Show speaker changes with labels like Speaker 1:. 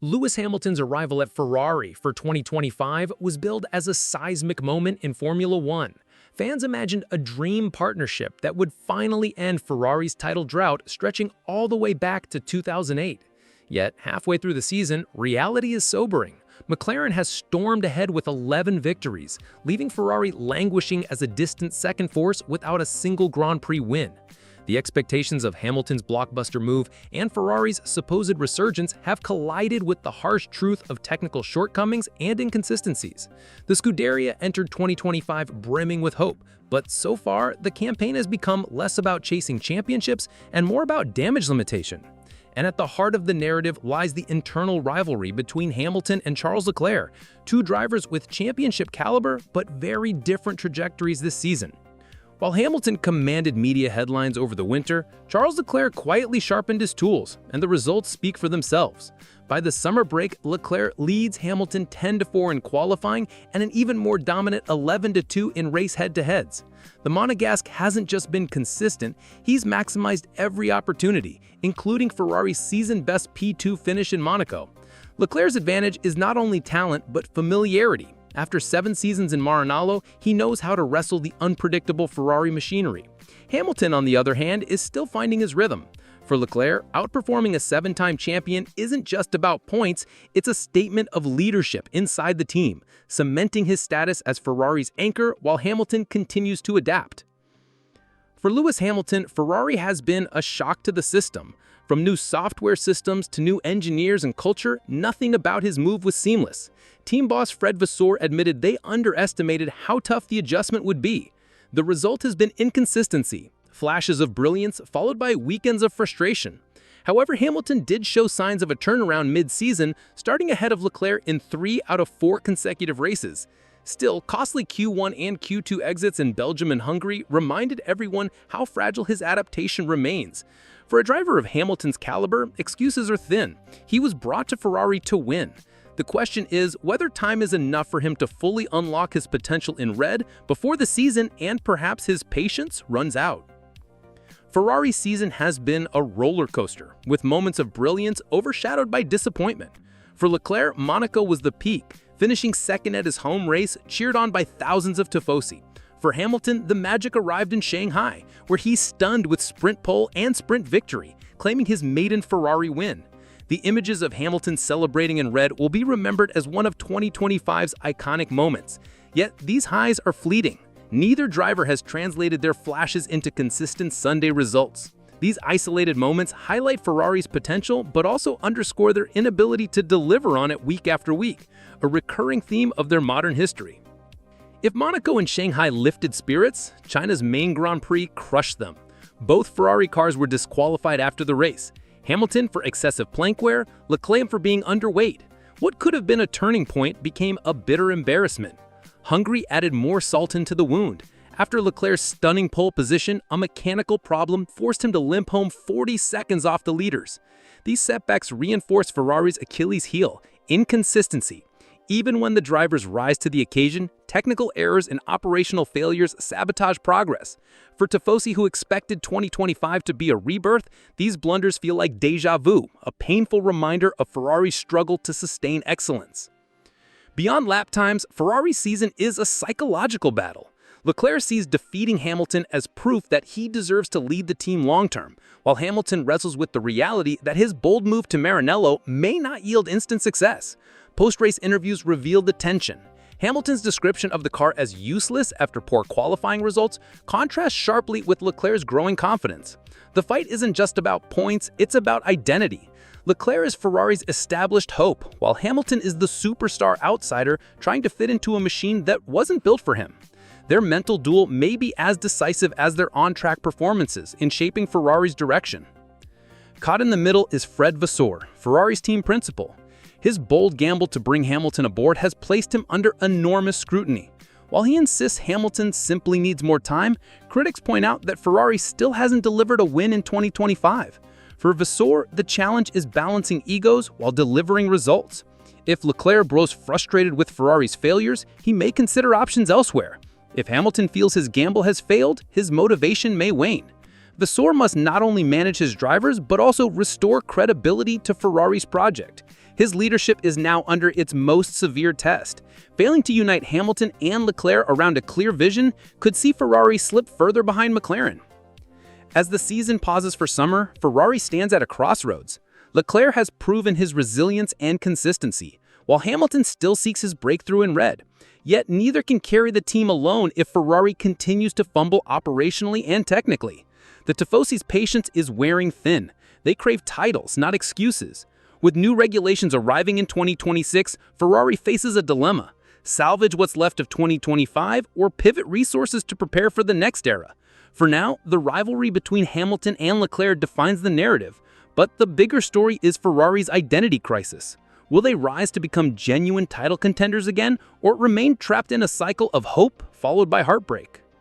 Speaker 1: Lewis Hamilton's arrival at Ferrari for 2025 was billed as a seismic moment in Formula One. Fans imagined a dream partnership that would finally end Ferrari's title drought stretching all the way back to 2008. Yet, halfway through the season, reality is sobering. McLaren has stormed ahead with 11 victories, leaving Ferrari languishing as a distant second force without a single Grand Prix win. The expectations of Hamilton's blockbuster move and Ferrari's supposed resurgence have collided with the harsh truth of technical shortcomings and inconsistencies. The Scuderia entered 2025 brimming with hope, but so far, the campaign has become less about chasing championships and more about damage limitation. And at the heart of the narrative lies the internal rivalry between Hamilton and Charles Leclerc, two drivers with championship caliber but very different trajectories this season. While Hamilton commanded media headlines over the winter, Charles Leclerc quietly sharpened his tools, and the results speak for themselves. By the summer break, Leclerc leads Hamilton 10-4 in qualifying and an even more dominant 11-2 in race head-to-heads. The Monegasque hasn't just been consistent, he's maximized every opportunity, including Ferrari's season-best P2 finish in Monaco. Leclerc's advantage is not only talent, but familiarity. After 7 seasons in Maranello, he knows how to wrestle the unpredictable Ferrari machinery. Hamilton, on the other hand, is still finding his rhythm. For Leclerc, outperforming a 7-time champion isn't just about points, it's a statement of leadership inside the team, cementing his status as Ferrari's anchor while Hamilton continues to adapt. For Lewis Hamilton, Ferrari has been a shock to the system. From new software systems to new engineers and culture, nothing about his move was seamless. Team boss Fred Vasseur admitted they underestimated how tough the adjustment would be. The result has been inconsistency, flashes of brilliance followed by weekends of frustration. However, Hamilton did show signs of a turnaround mid-season, starting ahead of Leclerc in 3 out of 4 consecutive races. Still, costly Q1 and Q2 exits in Belgium and Hungary reminded everyone how fragile his adaptation remains. For a driver of Hamilton's caliber, excuses are thin. He was brought to Ferrari to win. The question is whether time is enough for him to fully unlock his potential in red before the season and perhaps his patience runs out. Ferrari's season has been a roller coaster, with moments of brilliance overshadowed by disappointment. For Leclerc, Monaco was the peak, finishing second at his home race, cheered on by thousands of tifosi. For Hamilton, the magic arrived in Shanghai, where he stunned with sprint pole and sprint victory, claiming his maiden Ferrari win. The images of Hamilton celebrating in red will be remembered as one of 2025's iconic moments. Yet these highs are fleeting. Neither driver has translated their flashes into consistent Sunday results. These isolated moments highlight Ferrari's potential, but also underscore their inability to deliver on it week after week, a recurring theme of their modern history. If Monaco and Shanghai lifted spirits, China's main Grand Prix crushed them. Both Ferrari cars were disqualified after the race. Hamilton for excessive plank wear, Leclerc for being underweight. What could have been a turning point became a bitter embarrassment. Hungary added more salt into the wound. After Leclerc's stunning pole position, a mechanical problem forced him to limp home 40 seconds off the leaders. These setbacks reinforced Ferrari's Achilles heel, inconsistency. Even when the drivers rise to the occasion, technical errors and operational failures sabotage progress. For tifosi who expected 2025 to be a rebirth, these blunders feel like déjà vu, a painful reminder of Ferrari's struggle to sustain excellence. Beyond lap times, Ferrari's season is a psychological battle. Leclerc sees defeating Hamilton as proof that he deserves to lead the team long-term, while Hamilton wrestles with the reality that his bold move to Maranello may not yield instant success. Post-race interviews revealed the tension. Hamilton's description of the car as useless after poor qualifying results contrasts sharply with Leclerc's growing confidence. The fight isn't just about points, it's about identity. Leclerc is Ferrari's established hope, while Hamilton is the superstar outsider trying to fit into a machine that wasn't built for him. Their mental duel may be as decisive as their on-track performances in shaping Ferrari's direction. Caught in the middle is Fred Vasseur, Ferrari's team principal. His bold gamble to bring Hamilton aboard has placed him under enormous scrutiny. While he insists Hamilton simply needs more time, critics point out that Ferrari still hasn't delivered a win in 2025. For Vasseur, the challenge is balancing egos while delivering results. If Leclerc grows frustrated with Ferrari's failures, he may consider options elsewhere. If Hamilton feels his gamble has failed, his motivation may wane. Vasseur must not only manage his drivers, but also restore credibility to Ferrari's project.
Speaker 2: His leadership is now under its most severe test. Failing to unite Hamilton and Leclerc around a clear vision could see Ferrari slip further behind McLaren. As the season pauses for summer, Ferrari stands at a crossroads. Leclerc has proven his resilience and consistency, while Hamilton still seeks his breakthrough in red. Yet neither can carry the team alone if Ferrari continues to fumble operationally and technically. The Tifosi's patience is wearing thin. They crave titles, not excuses. With new regulations arriving in 2026, Ferrari faces a dilemma: salvage what's left of 2025 or pivot resources to prepare for the next era. For now, the rivalry between Hamilton and Leclerc defines the narrative, but the bigger story is Ferrari's identity crisis. Will they rise to become genuine title contenders again, or remain trapped in a cycle of hope followed by heartbreak?